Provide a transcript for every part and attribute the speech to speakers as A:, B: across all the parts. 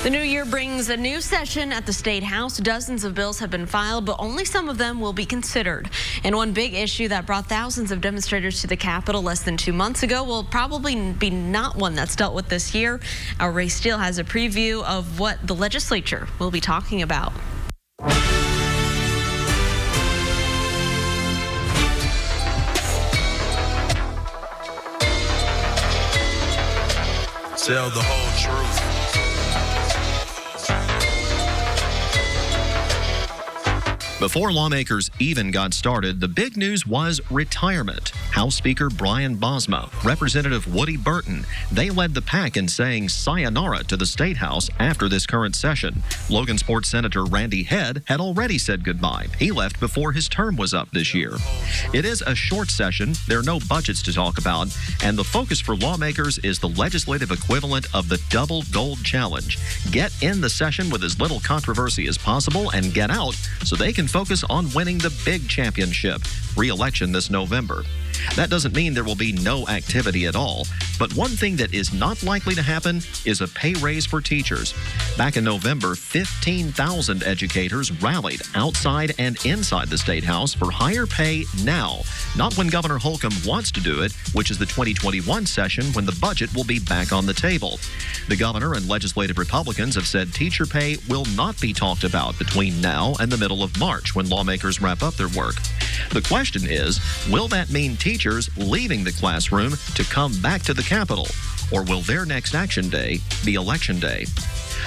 A: The new year brings a new session at the State House. Dozens of bills have been filed, but only some of them will be considered. And one big issue that brought thousands of demonstrators to the Capitol less than 2 months ago will probably be not one that's dealt with this year. Our Ray Steele has a preview of what the legislature will be talking about.
B: Tell the whole truth.
C: Before lawmakers even got started, the big news was retirement. House Speaker Brian Bosma, Representative Woody Burton, they led the pack in saying sayonara to the State House after this current session. Logansport Senator Randy Head had already said goodbye. He left before his term was up this year. It is a short session. There are no budgets to talk about, and the focus for lawmakers is the legislative equivalent of the Double Gold Challenge. Get in the session with as little controversy as possible and get out so they can focus on winning the big championship, re-election this November. That doesn't mean there will be no activity at all, but one thing that is not likely to happen is a pay raise for teachers. Back in November, 15,000 educators rallied outside and inside the State House for higher pay now, not when Governor Holcomb wants to do it, which is the 2021 session when the budget will be back on the table. The governor and legislative Republicans have said teacher pay will not be talked about between now and the middle of March when lawmakers wrap up their work. The question is, will that mean teachers leaving the classroom to come back to the Capitol? Or will their next action day be Election Day?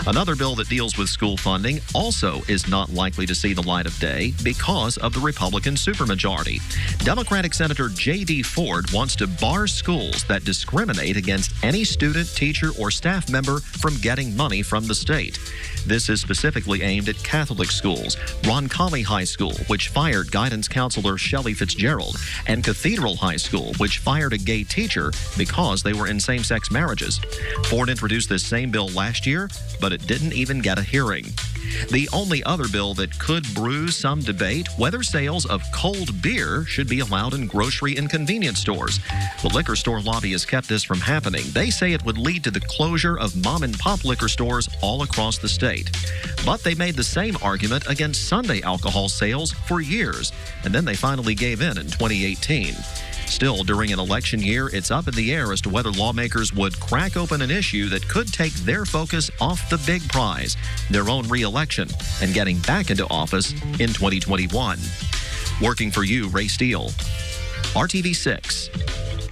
C: Another bill that deals with school funding also is not likely to see the light of day because of the Republican supermajority. Democratic Senator J.D. Ford wants to bar schools that discriminate against any student, teacher, or staff member from getting money from the state. This is specifically aimed at Catholic schools, Roncalli High School, which fired guidance counselor Shelley Fitzgerald, and Cathedral High School, which fired a gay teacher because they were in same-sex marriages. Ford introduced this same bill last year, but it didn't even get a hearing. The only other bill that could brew some debate, whether sales of cold beer should be allowed in grocery and convenience stores. The liquor store lobby has kept this from happening. They say it would lead to the closure of mom-and-pop liquor stores all across the state. But they made the same argument against Sunday alcohol sales for years, and then they finally gave in 2018. Still, during an election year, it's up in the air as to whether lawmakers would crack open an issue that could take their focus off the big prize, their own re-election, and getting back into office in 2021. Working for you, Ray Steele, RTV6.